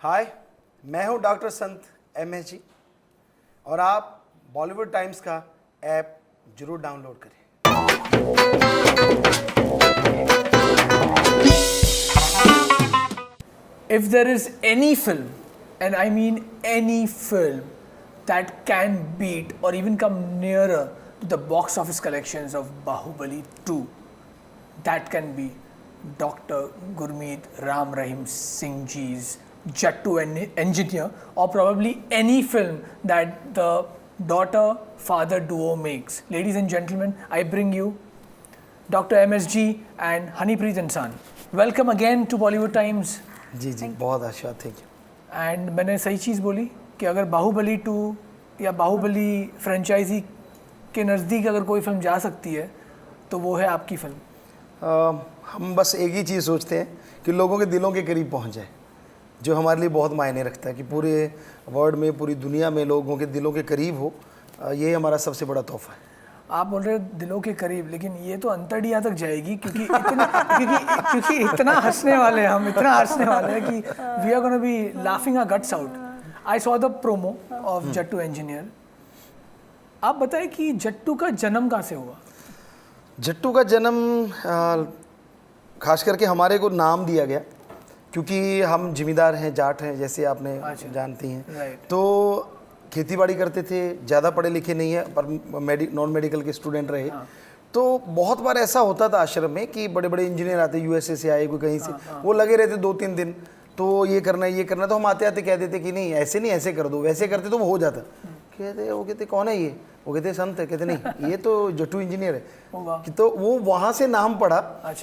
हाय, मैं हूं डॉक्टर संत MSG और आप बॉलीवुड टाइम्स का ऐप जरूर डाउनलोड करें। If there is any film, and I mean any film, that can beat or even come nearer to the box office collections of Bahubali 2, that can be Dr. Gurmeet Ram Rahim Singh ji's Jattu Engineer, or probably any film that the daughter-father duo makes. Ladies and gentlemen, I bring you Dr. MSG and Honeypreet Insan. Welcome again to Bollywood Times. जी जी, बहुत अच्छा, thank you. And मैंने सही चीज़ बोली कि अगर बाहुबली 2 या Baahubali franchise के नज़दीक अगर कोई फिल्म जा सकती है तो वो है आपकी फिल्म। हम बस एक ही चीज़ सोचते हैं कि लोगों के दिलों के करीब पहुंच जाए, जो हमारे लिए बहुत मायने रखता है कि पूरे वर्ल्ड में, पूरी दुनिया में लोगों के दिलों के करीब हो। ये हमारा सबसे बड़ा तोहफा है। आप बोल रहे हो दिलों के करीब, लेकिन ये तो अंतर्दिया तक जाएगी क्योंकि इतना हंसने वाले हैं हम, इतना हंसने वाले हैं कि we are gonna be laughing our guts out. I saw the promo of Jattu engineer. आप बताएं कि जट्टू का जन्म कहाँ से हुआ? जट्टू का जन्म खास करके हमारे को नाम दिया गया क्योंकि हम जिम्मेदार हैं, जाट हैं, जैसे आपने जानती हैं। तो खेती बाड़ी करते थे, ज़्यादा पढ़े लिखे नहीं है पर नॉन मेडिकल के स्टूडेंट रहे। तो बहुत बार ऐसा होता था आश्रम में कि बड़े बड़े इंजीनियर आते, USA से आए, कोई कहीं से, वो लगे रहते 2-3 दिन, तो ये करना है, ये करना। तो हम आते आते कह देते कि नहीं ऐसे नहीं, ऐसे कर दो, वैसे करते तो वो हो जाता। कहते कौन है ये? वो कहते संत है। कहते नहीं, ये तो जट्टू इंजीनियर है। कि तो वो वहाँ से नाम पड़ा।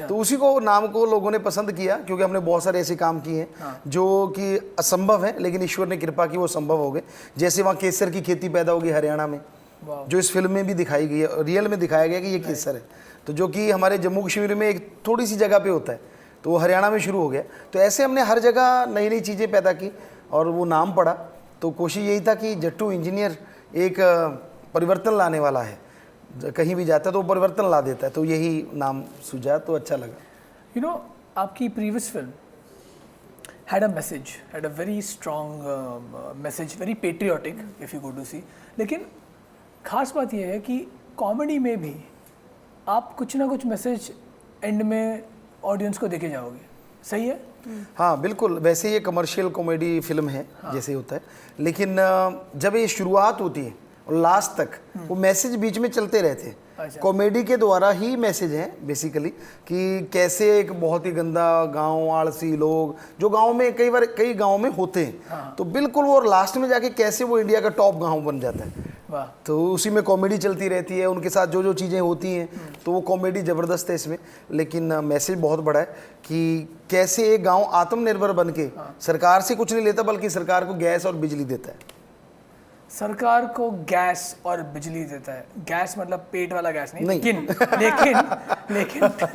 तो उसी को नाम को लोगों ने पसंद किया क्योंकि हमने बहुत सारे ऐसे काम किए हैं जो कि असंभव है, लेकिन ईश्वर ने कृपा की वो संभव हो गए। जैसे वहाँ केसर की खेती पैदा होगी हरियाणा में, जो इस फिल्म में भी दिखाई गई है, रियल में दिखाया गया कि ये केसर है, तो जो कि हमारे जम्मू कश्मीर में एक थोड़ी सी जगह पे होता है, तो वो हरियाणा में शुरू हो गया। तो ऐसे हमने हर जगह नई नई चीज़ें पैदा की और वो नाम पड़ा। तो कोशिश यही था कि जट्टू इंजीनियर एक परिवर्तन लाने वाला है, कहीं भी जाता है तो वो परिवर्तन ला देता है, तो यही नाम सूझा, तो अच्छा लगा। यू नो, आपकी previous film had a message, had a very strong message, very patriotic if you go to see. लेकिन खास बात यह है कि कॉमेडी में भी आप कुछ ना कुछ मैसेज एंड में ऑडियंस को देके जाओगे, सही है? हाँ बिल्कुल, वैसे ये कमर्शियल कॉमेडी फिल्म है। जैसे होता है, लेकिन जब ये शुरुआत होती है और लास्ट तक वो मैसेज बीच में चलते रहते हैं। कॉमेडी के द्वारा ही मैसेज है बेसिकली कि कैसे एक बहुत ही गंदा गांव, आलसी लोग जो गांव में कई गांव में होते हैं, तो बिल्कुल वो लास्ट में जाके कैसे वो इंडिया का टॉप गांव बन जाता है। तो उसी में कॉमेडी चलती रहती है, उनके साथ जो जो चीज़ें होती हैं, तो वो कॉमेडी ज़बरदस्त है इसमें। लेकिन मैसेज बहुत बड़ा है कि कैसे एक गांव आत्मनिर्भर बन के सरकार से कुछ नहीं लेता, बल्कि सरकार को गैस और बिजली देता है। सरकार को गैस और बिजली देता है। गैस मतलब पेट वाला गैस नहीं।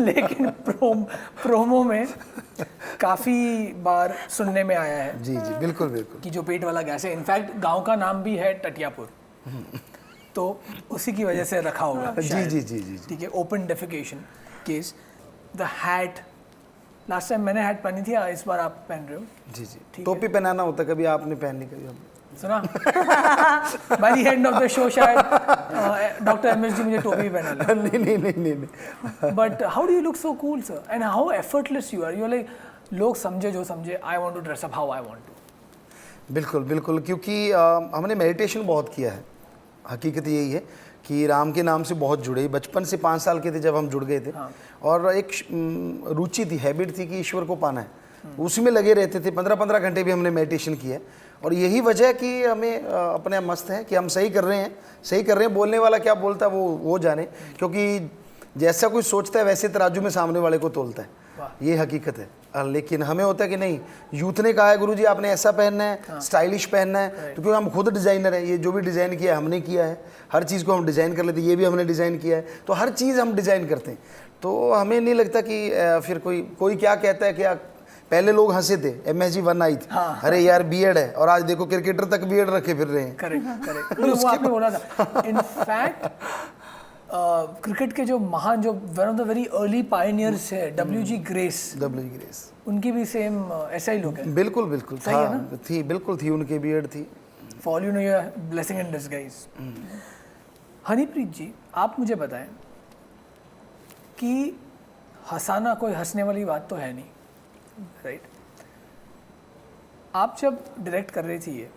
लेकिन प्रोमो में काफ़ी बार सुनने में आया है। जी जी, बिल्कुल बिल्कुल, कि जो पेट वाला गैस है। इनफैक्ट गांव का नाम भी है टटियापुर, तो उसी की वजह से रखा होगा। जी जी जी जी, ठीक है। Open defecation case. The hat, last time मैंने हैट पहनी थी, इस बार आप पहन रहे हो। जी जी, टोपी पहनाना होता, कभी आपने पहननी, कभी सुना। By the end of the show शायद डॉक्टर MSG मुझे टोपी पहना ले। नहीं। But how do you look so cool sir, and how effortless you are. You are like, लोग समझे जो समझे, I want to dress up how I want to. बिल्कुल बिल्कुल, क्योंकि हमने मेडिटेशन बहुत किया है। हकीकत यही है कि राम के नाम से बहुत जुड़े, बचपन से 5 साल के थे जब हम जुड़ गए थे। और एक रुचि थी, हैबिट थी कि ईश्वर को पाना है, उसी में लगे रहते थे। 15-15 घंटे भी हमने मेडिटेशन किया। और यही वजह कि हमें अपने मस्त हैं कि हम सही कर रहे हैं। बोलने वाला क्या बोलता है वो जाने, क्योंकि जैसा कोई सोचता है वैसे तराजू में सामने वाले को तोलता है, ये हकीकत है। लेकिन हमें होता है कि नहीं, यूथ ने कहा है गुरुजी आपने ऐसा पहनना है, स्टाइलिश पहनना है, तो क्योंकि हम खुद डिज़ाइनर हैं, ये जो भी डिज़ाइन किया है हमने किया है। हर चीज़ को हम डिज़ाइन कर लेते हैं, ये भी हमने डिज़ाइन किया है, तो हर चीज़ हम डिज़ाइन करते हैं। तो हमें नहीं लगता कि फिर कोई क्या कहता है, क्या पहले लोग हंसे थे, MSG 1 आई थी, अरे यार बीएड है, और आज देखो क्रिकेटर तक बीएड रखे फिर रहे हैं। करेक्ट। वो आपने बोला था। इनफैक्ट क्रिकेट के जो महान, जो one of the very early pioneers है, डब्ल्यू.जी. ग्रेस, उनकी भी सेम ऐसा ही लुक है। बिल्कुल बिल्कुल सही है ना? थी, बिल्कुल थी, उनकी बियर्ड थी। For all you know, your blessing in disguise. Honeypreet ji, आप मुझे बताएं कि हंसाना कोई हंसने वाली बात तो है नहीं, राइट? आप जब डायरेक्ट कर रही थी ये,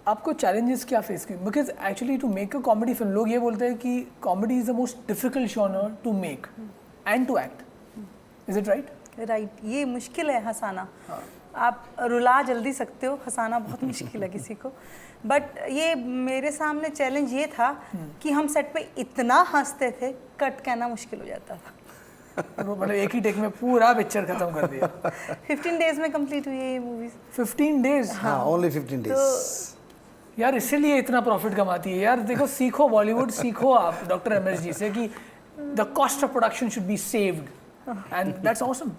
आपको चैलेंजेस क्या फेस किए? Because actually to make a comedy film, लोग ये बोलते हैं कि comedy is the most difficult genre to make and to act, is it right? Right, ये मुश्किल है हंसाना। आप रुला जल्दी सकते हो, हंसाना बहुत मुश्किल है किसी को। बट ये मेरे सामने चैलेंज ये था कि हम सेट पे इतना हंसते थे, कट कहना मुश्किल हो जाता था। मतलब एक ही टेक में पूरा पिक्चर खत्म कर दिया। 15 डेज में कंप्लीट हुई है ये मूवी। 15 डेज? हाँ, ओनली 15 डेज। यार इसीलिए इतना प्रॉफिट कमाती है यार। देखो, सीखो बॉलीवुड, सीखो आप डॉक्टर MSG से कि the cost of production should be saved and that's awesome.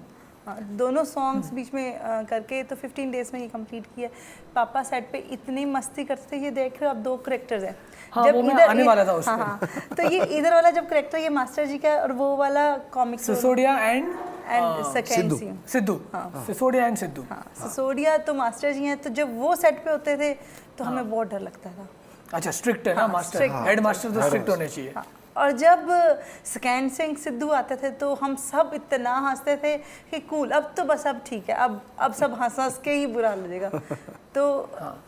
दोनों सॉन्ग्स बीच में करके तो 15 डेज में ये कंप्लीट किया। पापा सेट पे इतनी मस्ती करते थे, ये देख रहे हो, अब 2 करेक्टर्स हैं। हाँ, वो मैं आने वाला था उस पे। हाँ, तो ये इधर वाला जब करेक्टर ये मास्टर जी का है और वो वाला comic Sisodia and Sidhu. Sisodia and Sidhu. हाँ, सिसोदिया तो मास्टर जी हैं, तो जब वो सेट पे होते थे तो हमें बहुत डर लगता था। अच्छा, स्ट्रिक्ट है ना मास्टर, हेड मास्टर तो स्ट्रिक्ट होने चाहिए। और जब सकैन सिंह सिद्धू आते थे तो हम सब इतना हंसते थे कि कूल, अब तो बस अब ठीक है, अब सब हंस हंस के ही बुरा लगेगा। तो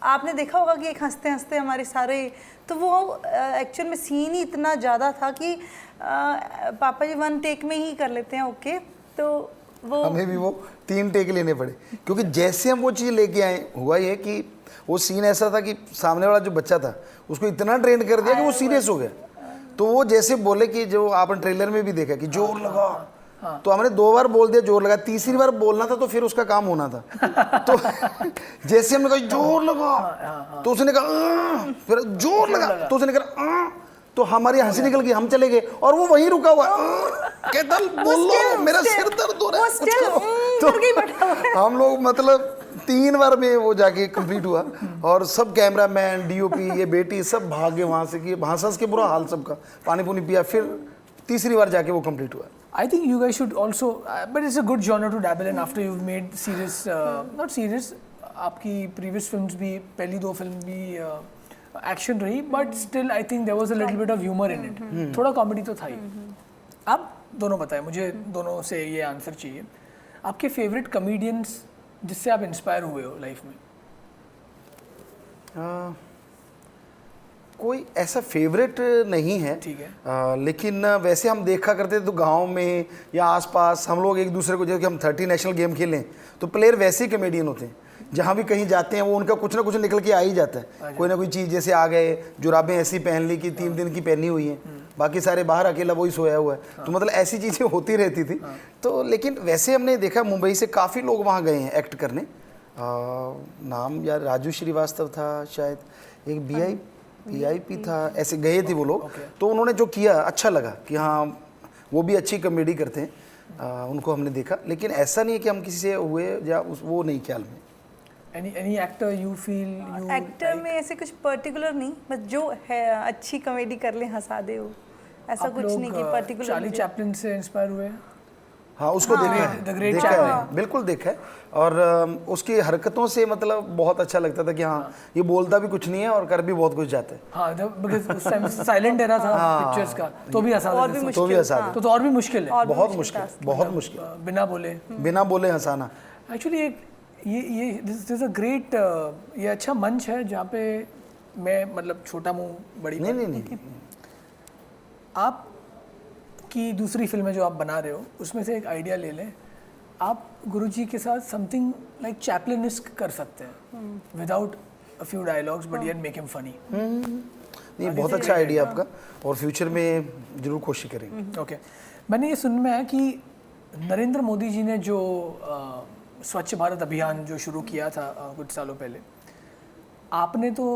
आपने देखा होगा कि एक हंसते हंसते हमारे सारे, तो वो एक्चुअल में सीन ही इतना ज़्यादा था कि पापा जी 1 टेक में ही कर लेते हैं, ओके। तो वो हमें भी वो 3 टेक लेने पड़े, क्योंकि जैसे हम वो चीज़ लेके आए, हुआ ये कि वो सीन ऐसा था कि सामने वाला जो बच्चा था उसको इतना ट्रेंड कर दिया कि वो सीरियस हो गया। तो वो जैसे बोले कि जो आपने ट्रेलर में भी देखा कि जोर लगा, तो हमने 2 बार बोल दिया जोर लगा, तीसरी बार बोलना था तो फिर उसका काम होना था। तो जैसे हमने कहा जोर लगा, तो उसने कहा, फिर जोर लगा, तो उसने कहा, तो हमारी हंसी निकल गई, हम चले गए और वो वहीं रुका हुआ, कहता बोलो मेरा सिर दर्द हो रहा है। तो हम लोग मतलब 3 बार में वो जाके कंप्लीट हुआ और सब कैमरामैन, DOP, ये बेटी सब भागे वहाँ से कि हंस हंस के बुरा हाल सबका, पानी पुनी पिया, फिर तीसरी बार जाके वो कंप्लीट हुआ। I think you guys should also, but it's a good genre to dabble in after you've made serious, not serious, आपकी previous films भी, पहली 2 फिल्म भी एक्शन रही, but still I think there was a little bit of humor in it, थोड़ा comedy तो था ही। आप दोनों बताएं, मुझे दोनों से ये आंसर चाहिए, आपके फेवरेट कॉमेडियंस जिससे आप इंस्पायर हुए हो लाइफ में? कोई ऐसा फेवरेट नहीं है, ठीक है। लेकिन वैसे हम देखा करते थे तो गांव में या आसपास हम लोग एक दूसरे को, जैसे कि हम 30 नेशनल गेम खेलें तो प्लेयर वैसे ही कमेडियन होते हैं, जहाँ भी कहीं जाते हैं वो उनका कुछ ना कुछ निकल के आ ही जाता है, कोई ना कोई चीज़। जैसे आ गए, जुराबें ऐसी पहन ली कि 3 दिन की पहनी हुई हैं, बाकी सारे बाहर, अकेला वही सोया हुआ है। तो मतलब ऐसी चीज़ें होती रहती थी। तो लेकिन वैसे हमने देखा मुंबई से काफ़ी लोग वहाँ गए हैं एक्ट करने। नाम यार राजू श्रीवास्तव था शायद, एक VIP था, ऐसे गए थे वो लोग। तो उन्होंने जो किया अच्छा लगा कि हाँ वो भी अच्छी कॉमेडी करते हैं, उनको हमने देखा। लेकिन ऐसा नहीं है कि हम किसी से हुए या वो नहीं ख्याल में। Any actor you feel you actor में ऐसे कुछ पर्टिकुलर नहीं, बस जो है अच्छी कॉमेडी कर ले, हंसा दे, वो ऐसा कुछ नहीं कि पर्टिकुलर। चार्ली चैपलिन से इंस्पायर हुए? हाँ, उसको देखा है, देखा है, बिल्कुल देखा है। और उसकी हरकतों से मतलब बहुत अच्छा लगता था कि हाँ ये बोलता भी कुछ नहीं है और कर भी बहुत कुछ जाता है। हाँ, जब उस टाइम साइलेंट एरा था पिक्चर्स का, तो भी हंसा और भी मुश्किल है, बहुत मुश्किल, बिना बोले हंसाना। एक्चुअली ये दिस इज अ ग्रेट, ये अच्छा मंच है जहाँ पे मैं मतलब छोटा मुंह बड़ी नहीं। आप की दूसरी फिल्में जो आप बना रहे हो उसमें से एक आइडिया ले लें, आप गुरुजी के साथ समथिंग लाइक चैपलिनिस्क कर सकते हैं without a few dialogues, but yet make him funny. नहीं, बहुत अच्छा आइडिया आपका, और फ्यूचर में जरूर कोशिश करेंगे। ओके, मैंने ये सुनने में आया कि नरेंद्र मोदी जी ने जो स्वच्छ भारत अभियान जो शुरू किया था कुछ सालों पहले, आपने तो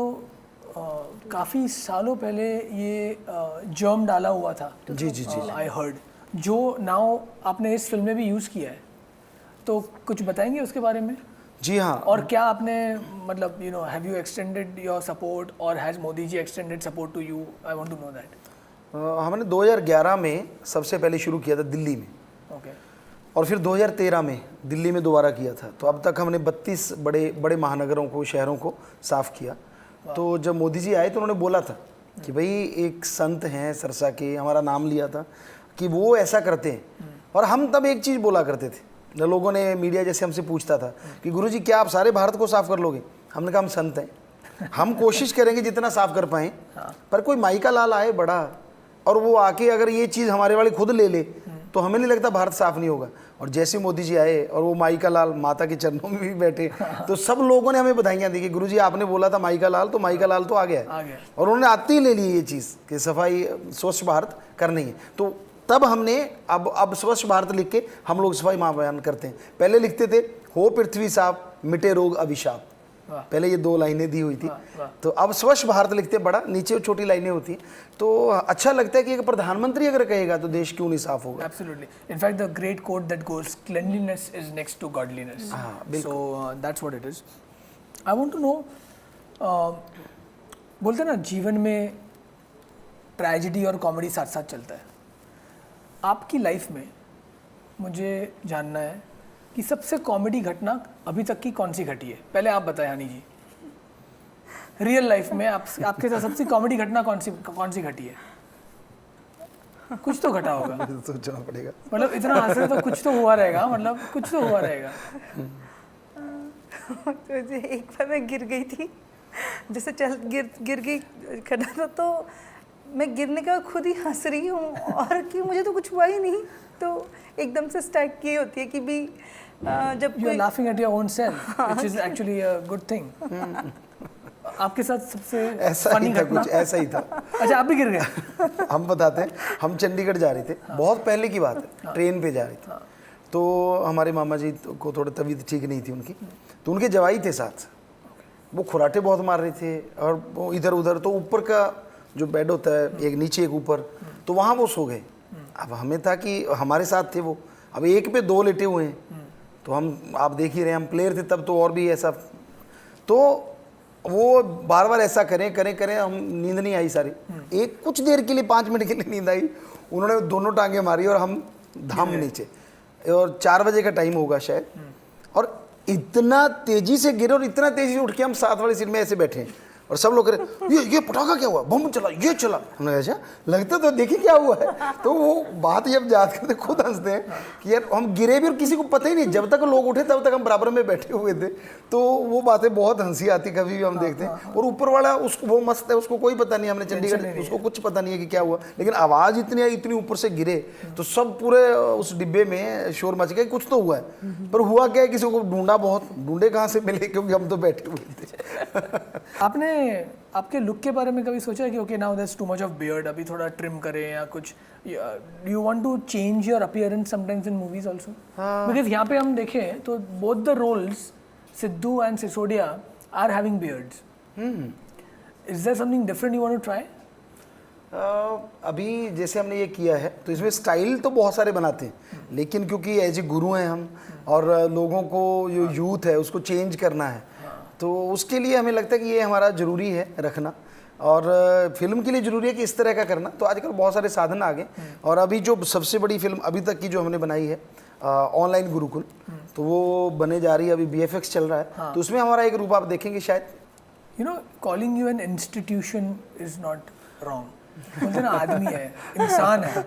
काफ़ी सालों पहले ये जर्म डाला हुआ था। जी आई हर्ड, जो नाउ आपने इस फिल्म में भी यूज़ किया है, तो कुछ बताएंगे उसके बारे में? जी हाँ। और क्या आपने मतलब have you extended your support और has Modi ji extended support to you? I want to know that. हमने 2011 में सबसे पहले शुरू किया था दिल्ली में, और फिर 2013 में दिल्ली में दोबारा किया था। तो अब तक हमने 32 बड़े बड़े महानगरों को, शहरों को साफ़ किया। तो जब मोदी जी आए तो उन्होंने बोला था कि भाई एक संत हैं सरसा के, हमारा नाम लिया था कि वो ऐसा करते हैं। और हम तब एक चीज़ बोला करते थे, लोगों ने, मीडिया जैसे हमसे पूछता था कि गुरुजी क्या आप सारे भारत को साफ़ कर लोगे? हमने कहा हम संत हैं, हम कोशिश करेंगे जितना साफ़ कर पाएँ। पर कोई माई का लाल आए बड़ा, और वो आके अगर ये चीज़ हमारे वाले खुद ले ले तो हमें नहीं लगता भारत साफ़ नहीं होगा। और जैसे मोदी जी आए और वो माई का लाल माता के चरणों में भी बैठे, तो सब लोगों ने हमें बधाइयाँ दी कि गुरुजी आपने बोला था माई का लाल, तो माई का लाल तो आ गया है। और उन्होंने आते ही ले ली ये चीज़ कि सफाई, स्वच्छ भारत करनी है। तो तब हमने अब स्वच्छ भारत लिख के हम लोग सफाई महाअभियान करते हैं। पहले लिखते थे हो पृथ्वी साफ, मिटे रोग अभिशाप, पहले ये 2 लाइनें दी हुई थी। तो अब स्वच्छ भारत लिखते बड़ा, नीचे छोटी लाइनें होती। तो अच्छा लगता है कि एक प्रधानमंत्री अगर कहेगा तो देश क्यों नहीं साफ होगा। Absolutely. In fact, the great quote that goes, cleanliness is next to godliness. So that's what it is. I want to know, बोलते हैं ना जीवन में ट्रेजेडी और कॉमेडी साथ साथ चलता है। आपकी लाइफ में मुझे जानना है कि सबसे कॉमेडी घटना अभी तक की कौन सी घटी है? पहले आप बताएं हनी जी, रियल लाइफ में आपके साथ सबसे कॉमेडी घटना कौन सी घटी है? कुछ तो घटा होगा, सोचना पड़ेगा। मतलब इतना हंस रहे तो कुछ तो हुआ रहेगा, मतलब कुछ तो हुआ रहेगा। तो एक बार मैं गिर गई थी, जैसे गिर गई खड़ा था, तो मैं गिरने के बाद खुद ही हंस रही हूँ और कि मुझे तो कुछ हुआ ही नहीं। तो एकदम से स्ट्राइक ये होती है कि भी जब you are laughing at your own self, which is actually a good thing. आपके साथ सबसे ऐसा ही था, कुछ ऐसा ही था। अच्छा, आप भी गिर गए? हम बताते हैं, हम चंडीगढ़ जा रहे थे, बहुत पहले की बात है, ट्रेन पे जा रहे थे। तो हमारे मामा जी को थोड़ी तबीयत ठीक नहीं थी उनकी, तो उनके जवाई थे साथ, वो खुराटे बहुत मार रहे थे और वो इधर उधर। तो ऊपर का जो बेड होता है, एक नीचे एक ऊपर, तो वहाँ वो सो गए। अब हमें था कि हमारे साथ थे वो, अब एक पे 2 लेटे हुए हैं, तो हम, आप देख ही रहे हैं, हम प्लेयर थे तब, तो और भी ऐसा। तो वो बार बार ऐसा करें, हम नींद नहीं आई सारी। एक कुछ देर के लिए, 5 मिनट के लिए नींद आई। उन्होंने दोनों टांगे मारी और हम धाम नीचे, और 4 बजे का टाइम होगा शायद, और इतना तेजी से गिरे और इतना तेजी से उठ के हम साथ वाली सीट में ऐसे बैठे हैं, और सब लोग कह ये पटाखा क्या हुआ, बम चला, ये चला। हमने कहा अच्छा लगता तो देखिए क्या हुआ है। तो वो बात जब याद करते खुद हंसते हैं कि यार हम गिरे भी और किसी को पता ही नहीं, जब तक लोग उठे तब तक हम बराबर में बैठे हुए थे। तो वो बातें बहुत हंसी आती कभी भी हम देखते हैं। और ऊपर वाला उसको, वो मस्त है, उसको कोई पता नहीं, हमने चंडीगढ़, उसको कुछ पता नहीं है कि क्या हुआ, लेकिन आवाज़ इतनी ऊपर से गिरे तो सब पूरे उस डिब्बे में शोर मच गया, कुछ तो हुआ है। पर हुआ क्या है, किसी को ढूंढा, बहुत ढूंढे, कहाँ से मिले, क्योंकि हम तो बैठे हुए थे। आपने आपके लुक के बारे में कभी सोचा कि okay now that's too much of beard, अभी थोड़ा ट्रिम करें या कुछ? Do you want to change your appearance sometimes in movies also? Because यहाँ पे हम देखें तो both the roles, Sidhu and Sisodia, are having beards. Is there something different you want to try? अभी जैसे हमने ये किया है तो इसमें स्टाइल तो बहुत सारे बनाते हैं, लेकिन क्योंकि एज ए गुरु हैं हम, और लोगों को जो यूथ है उसको चेंज करना है, तो उसके लिए हमें लगता है कि ये हमारा ज़रूरी है रखना, और फिल्म के लिए ज़रूरी है कि इस तरह का करना। तो आजकल बहुत सारे साधन आ गए, और अभी जो सबसे बड़ी फिल्म अभी तक की जो हमने बनाई है ऑनलाइन गुरुकुल, तो वो बने जा रही है, अभी BFX चल रहा है। तो उसमें हमारा एक रूप आप देखेंगे शायद। You know, calling you an institution is not wrong. बोलते ना आदमी है, इंसान है,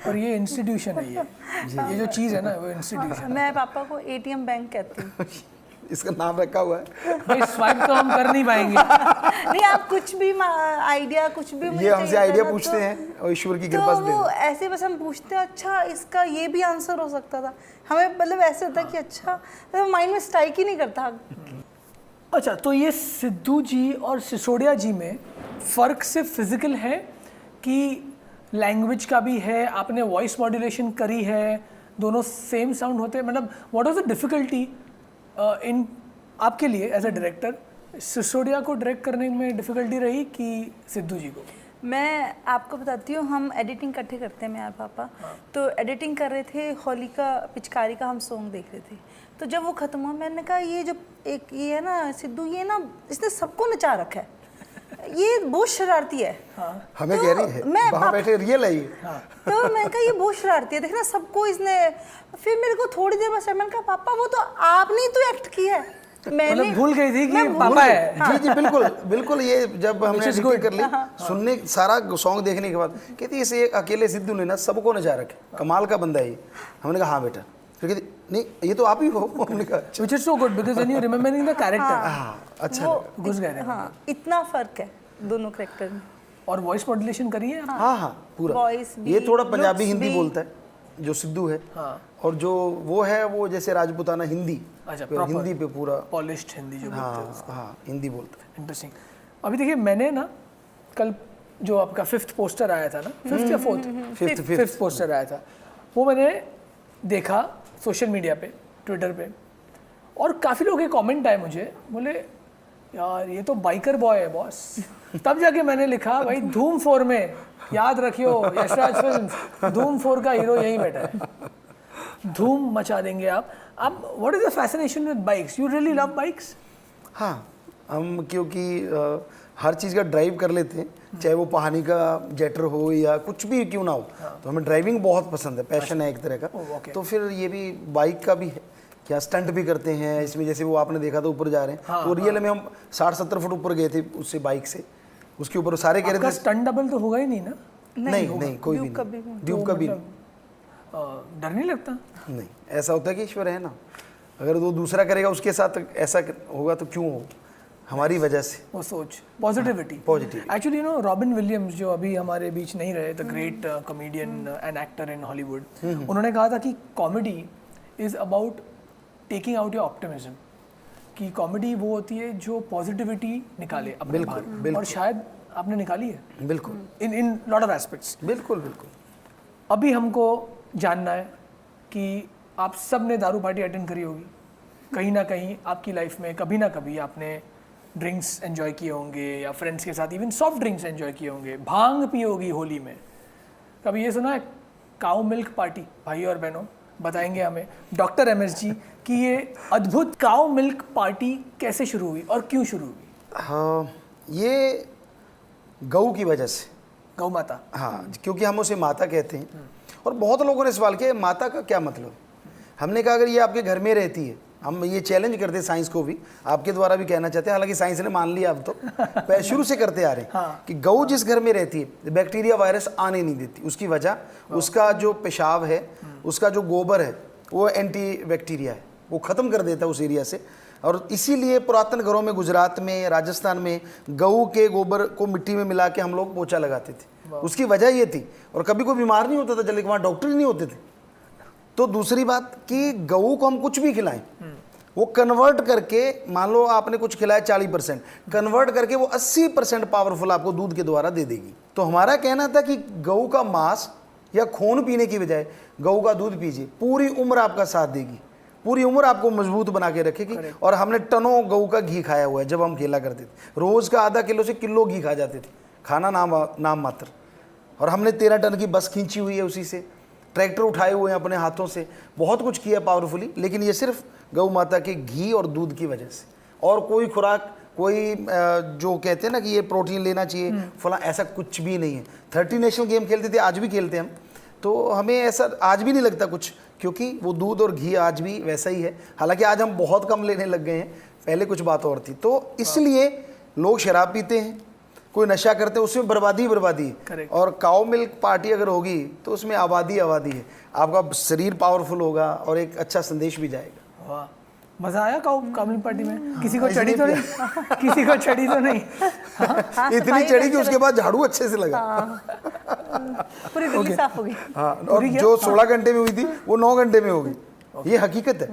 और ये इंस्टीट्यूशन है। ये जो चीज़ है ना, वो इंस्टीट्यूशन। मैं पापा को ATM बैंक कहती हूँ। इसका नाम रखा हुआ है भाई, स्वाइप तो हम कर नहीं पाएंगे। नहीं, आप कुछ भी आइडिया, कुछ भी ये हमसे आइडिया पूछते हैं और ईश्वर की कृपा से तो ऐसे बस हम पूछते हैं, अच्छा इसका ये भी आंसर हो सकता था, हमें मतलब ऐसे होता है कि अच्छा, तो माइंड में स्ट्राइक ही नहीं करता। अच्छा, तो ये सिद्धू जी और सिसोदिया जी में फ़र्क सिर्फ फिजिकल है कि लैंग्वेज का भी है? आपने वॉइस मॉड्यूलेशन करी है, दोनों सेम साउंड होते हैं? मतलब what was the difficulty in आपके लिए एज अ डायरेक्टर? सिसोदिया को डायरेक्ट करने में डिफ़िकल्टी रही कि सिद्धू जी को? मैं आपको बताती हूँ, हम एडिटिंग इकट्ठे करते हैं, मैं और पापा। तो एडिटिंग कर रहे थे, होली का पिचकारी का हम सॉन्ग देख रहे थे। तो जब वो ख़त्म हुआ, मैंने कहा ये जो एक ये है ना सिद्धू, ये ना इसने सबको नचा रखा है, ये बहुत शरारती है। हमें कह रही है वहाँ बैठे रियल है ये। तो मैं कहा ये बहुत शरारती है, देखना सबको इसने। फिर मेरे को थोड़ी देर बाद मैंने कहा पापा वो तो आपने तो एक्ट किया है, मैंने भूल गई थी कि पापा है। जी जी बिल्कुल बिल्कुल। ये जब हमने एडिटिंग कर ली सुनने सारा सॉन्ग देखने के बाद कहती है इसे अकेले सिद्धू ने ना सबको नचा रखे, कमाल का बंदा है ये। हमने कहा हाँ बेटा, फिर कहती नहीं ये तो आप ही हो। हमने कहा which is so good because when you remembering the character. हाँ अच्छा घुस गए थे। हाँ इतना फर्क है दोनों कैरेक्टर में। और वॉइस मॉड्यूलेशन करिए। हाँ हाँ पूरा। वॉइस भी, ये थोड़ा पंजाबी looks हिंदी भी। बोलता है जो सिद्धू है। हाँ। और जो वो है वो जैसे राजपूताना हिंदी। अच्छा, फिर हिंदी पे पूरा पॉलिश्ड हिंदी जो बोलते हैं। हाँ हाँ हिंदी बोलता है। इंटरेस्टिंग। अभी देखिए मैंने ना कल जो आपका 5th पोस्टर आया था ना, 5th या 4th, 5th पोस्टर आया था, वो मैंने देखा सोशल मीडिया पे, ट्विटर पे, और काफ़ी लोगों के कमेंट आए मुझे, बोले यार ये तो बाइकर बॉय है बॉस। तब जाके मैंने लिखा भाई धूम 4 में याद रखियो यशराज फिल्म, धूम 4 का हीरो यही बैठा है, धूम मचा देंगे आप। अब what is the fascination with bikes? You really love bikes? हाँ हम क्योंकि हर चीज़ का ड्राइव कर लेते हैं, चाहे वो पहाड़ी का जेटर हो या कुछ भी क्यों ना हो। तो हमें ड्राइविंग बहुत पसंद है, पैशन है एक तरह का। तो फिर ये भी बाइक का भी है, क्या स्टंट भी करते हैं इसमें। जैसे वो आपने देखा था ऊपर जा रहे हैं, तो रियल में हम 60-70 फुट ऊपर गए थे उससे बाइक से, उसके ऊपर सारे कह रहे थे स्टंट डबल तो होगा ही नहीं ना? नहीं कोई भी नहीं, ड्यूब का भी नहीं। डर नहीं लगता? नहीं, ऐसा होता है कि ईश्वर है ना, अगर वो दूसरा करेगा उसके साथ ऐसा होगा तो क्यों हो, हमारी वजह से। वो सोच, positivity. Actually you know robin Williams जो अभी हमारे बीच नहीं रहे, the great comedian and actor in Hollywood, उन्होंने कहा था कि comedy is about taking out your optimism, कि कॉमेडी वो होती है जो पॉजिटिविटी निकाले अपने बाहर, और शायद आपने निकाली है बिल्कुल इन लॉट ऑफ एस्पेक्ट्स। बिल्कुल। अभी हमको जानना है कि आप सब ने दारू पार्टी अटेंड करी होगी कहीं ना कहीं आपकी लाइफ में, कभी ना कभी आपने ड्रिंक्स एंजॉय किए होंगे या फ्रेंड्स के साथ इवन सॉफ्ट ड्रिंक्स एंजॉय किए होंगे, भांग पी होगी होली में। कभी ये सुना है काऊ मिल्क पार्टी? भाई और बहनों बताएंगे हमें डॉक्टर MSG कि ये अद्भुत काऊ मिल्क पार्टी कैसे शुरू हुई और क्यों शुरू हुई? हाँ ये गऊ की वजह से। गौ माता। हाँ क्योंकि हम उसे माता कहते हैं, और बहुत लोगों ने सवाल किया माता का क्या मतलब। हमने कहा अगर ये आपके घर में रहती है, हम ये चैलेंज करते हैं साइंस को भी, आपके द्वारा भी कहना चाहते हैं, हालांकि साइंस ने मान लिया अब तो शुरू से करते आ रहे हैं कि गऊ जिस घर में रहती है बैक्टीरिया वायरस आने नहीं देती। उसकी वजह उसका जो पेशाब है, उसका जो गोबर है वो एंटी बैक्टीरिया है, वो ख़त्म कर देता है उस एरिया से। और इसीलिए पुरातन घरों में गुजरात में, राजस्थान में गऊ के गोबर को मिट्टी में मिला के हम लोग पोछा लगाते थे। उसकी वजह ये थी, और कभी कोई बीमार नहीं होता था जल्दी, वहाँ डॉक्टर ही नहीं होते थे। तो दूसरी बात कि गऊ को हम कुछ भी खिलाएं, वो कन्वर्ट करके, मान लो आपने कुछ खिलाया 40%, कन्वर्ट करके वो 80% पावरफुल आपको दूध के द्वारा दे देगी। तो हमारा कहना था कि गऊ का मांस या खून पीने की बजाय गऊ का दूध पीजिए, पूरी उम्र आपका साथ देगी, पूरी उम्र आपको मजबूत बना के रखेगी। और हमने टनों गऊ का घी खाया हुआ है जब हम खेला करते थे, रोज़ का आधा किलो से किलो घी खा जाते थे, खाना नाम मात्र। और हमने 13 टन की बस खींची हुई है उसी से, ट्रैक्टर उठाए हुए हैं अपने हाथों से, बहुत कुछ किया पावरफुली। लेकिन ये सिर्फ गौ माता के घी और दूध की वजह से, और कोई खुराक, कोई जो कहते हैं ना कि ये प्रोटीन लेना चाहिए फला, ऐसा कुछ भी नहीं है। 30 नेशनल गेम खेलते थे, आज भी खेलते हैं हम, तो हमें ऐसा आज भी नहीं लगता कुछ, क्योंकि वो दूध और घी आज भी वैसा ही है। हालांकि आज हम बहुत कम लेने लग गए हैं, पहले कुछ बात और थी। तो इसलिए लोग शराब पीते हैं, कोई नशा करते हैं, उसमें बर्बादी है। और काऊ मिल्क पार्टी अगर होगी तो उसमें आबादी है, आपका शरीर पावरफुल होगा और एक अच्छा संदेश भी जाएगा। वाह, मजा आया काऊ मिल्क पार्टी में? किसी को चढ़ी तो नहीं? किसी को चढ़ी तो नहीं? इतनी चढ़ी कि उसके बाद झाड़ू अच्छे से लगा। पूरी दिल्ली साफ हो गई। हाँ, और जो 16 घंटे में हुई थी वो 9 घंटे में हो गई। ये हकीकत है।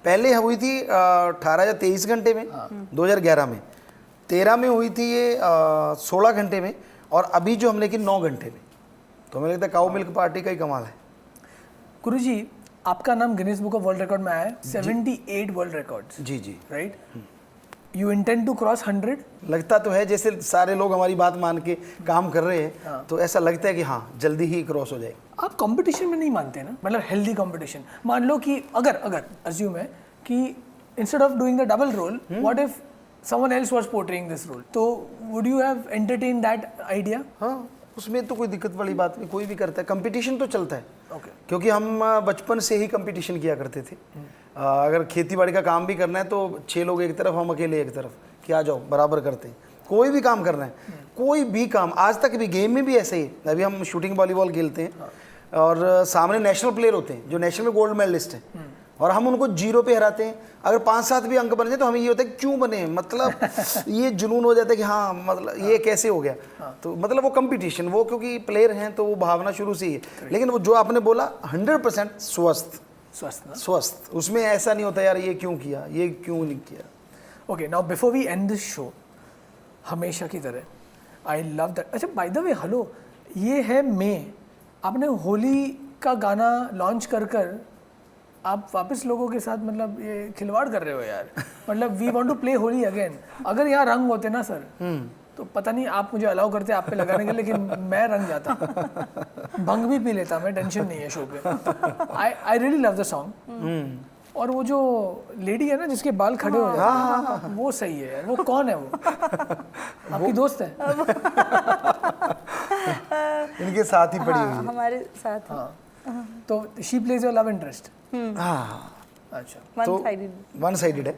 पहले हुई थी 18 या 23 घंटे में, 2011 में, 13 में हुई थी ये 16 घंटे में, और अभी जो हमने की 9 घंटे में। तो हमें लगता है काऊ मिल्क पार्टी का ही कमाल है। गुरुजी, आपका नाम Guinness book of world record में आया है, 78 वर्ल्ड रिकॉर्ड्स। जी, right. You intend to cross 100? लगता तो है, जैसे सारे लोग हमारी बात मान के काम कर रहे हैं, तो ऐसा लगता है कि हाँ जल्दी ही क्रॉस हो जाएगा। आप कंपटीशन में नहीं मानते ना, मतलब हेल्दी कंपटीशन? मान लो कि अगर अज्यूम है कि instead of doing the double role, what if someone else was portraying this role. So would you have entertained that idea? हाँ, उसमें तो कोई दिक्कत वाली बात नहीं, कोई भी करता है, कंपटीशन तो चलता है। Okay. क्योंकि हम बचपन से ही कंपटीशन किया करते थे। अगर खेती बाड़ी का काम भी करना है तो 6 लोग एक तरफ, हम अकेले एक तरफ, कि आ जाओ बराबर करते हैं। कोई भी काम करना है, कोई भी काम, आज तक भी गेम में भी ऐसे ही। अभी हम शूटिंग वॉलीबॉल खेलते हैं और सामने नेशनल प्लेयर होते हैं जो नेशनल में गोल्ड मेडलिस्ट हैं, और हम उनको 0 पे हराते हैं। अगर 5-7 भी अंक बन जाए तो हमें ये होता है क्यों बने, मतलब ये जुनून हो जाता है कि हाँ, मतलब ये कैसे हो गया। तो मतलब वो कंपटीशन, वो क्योंकि प्लेयर हैं तो वो भावना शुरू से ही है। लेकिन वो जो आपने बोला 100% स्वस्थ, उसमें ऐसा नहीं होता यार ये क्यों किया, ये क्यों नहीं किया। Okay, now before we end this show, हमेशा की तरह आई लव दैट। अच्छा, बाय द वे, हेलो, ये है मई, आपने होली का गाना लॉन्च कर आप वापस लोगों के साथ मतलब ये खिलवाड़ कर रहे हो यार। मतलब we want to play Holi again. अगर यहाँ रंग होते ना सर, तो पता नहीं आप मुझे अलाउ करते आप पे लगाने के, लेकिन मैं रंग जाता, भंग भी पी लेता मैं, टेंशन नहीं है शो पे। I really love the song. और वो जो लेडी है ना जिसके बाल खड़े हो जाते हैं, वो सही है यार। वो कौन है? वो आपकी दोस्त है? इनके साथ ही पड़ी हुई है, हमारे साथ। हाँ, तो she plays your love interest. हाँ, अच्छा, वन साइडेड है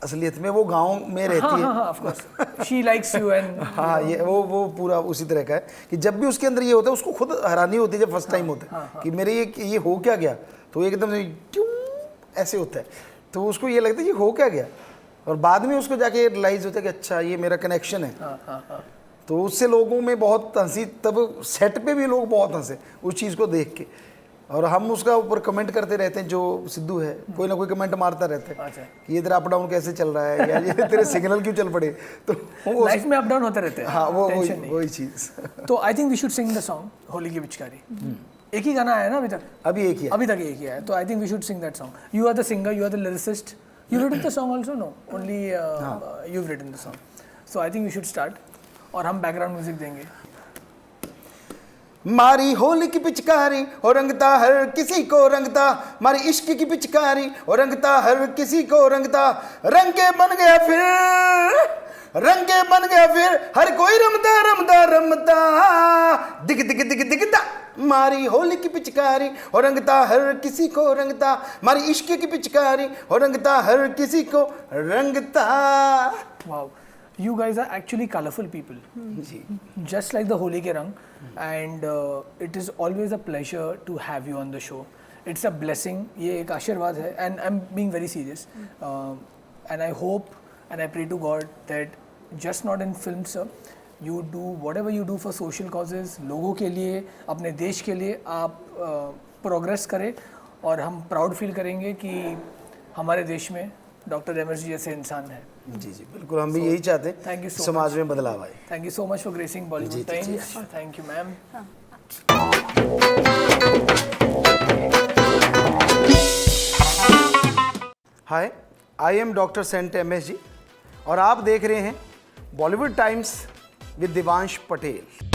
असलियत में। वो गांव में रहती है। हाँ, of course she likes you and हाँ, ये वो पूरा उसी तरह का है कि जब भी उसके अंदर ये होता है, उसको खुद हैरानी होती है जब फर्स्ट टाइम होता है कि मेरे ये हो क्या गया, तो एकदम से ट्यूं ऐसे होता है, तो उसको ये लगता है ये हो क्या गया, और बाद में उसको जाके रियलाइज होता है कि अच्छा ये मेरा कनेक्शन है। तो उससे लोगों में बहुत हंसी, तब सेट पे भी लोग बहुत हंसे उस चीज़ को देख के, और हम उसका ऊपर कमेंट करते रहते हैं। जो सिद्धू है कोई ना कोई कमेंट मारता रहता है कि ये तेरा अप डाउन कैसे चल रहा है, या ये तेरे सिग्नल क्यों चल पड़े, तो लाइफ में अप डाउन होते रहते हैं। हाँ, वो वही चीज़। तो I think we should sing the song Holi की पिचकारी। एक ही गाना आया ना अभी तक? अभी एक ही है। अभी तक एक ही है, तो I think we should sing that song. You are the singer, you are the lyricist, you written the song also? No, only you have written the song. So I think we should start, और हम background music देंगे। मारी होली की पिचकारी और रंगता हर किसी को रंगता, मारी इश्क की पिचकारी और रंगता हर किसी को रंगता, रंगे बन गया फिर, रंगे बन गया फिर, हर कोई रमता रमता रमता, दिख दिख दिख दिखता। मारी होली की पिचकारी और रंगता हर किसी को रंगता, मारी इश्क की पिचकारी और रंगता हर किसी को रंगता। Wow, you guys are actually colorful people, just like the Holi ke Rang, and it is always a pleasure to have you on the show. It's a blessing, ये एक आशीर्वाद है, and I'm being very serious, and I hope and I pray to God that just not in films, sir, you do whatever you do for social causes, लोगों के लिए, अपने देश के लिए आप प्रोग्रेस करें, और हम प्राउड फील करेंगे कि हमारे देश में डॉक्टर MSG जैसे इंसान है। जी जी, बिल्कुल, हम भी यही चाहते हैं। थैंक यू सो समाज में बदलाव आए। Thank you so much for gracing Bollywood Times. Thank you ma'am. Hi, I am doctor saint MSG, और आप देख रहे हैं Bollywood Times with Devansh Patel.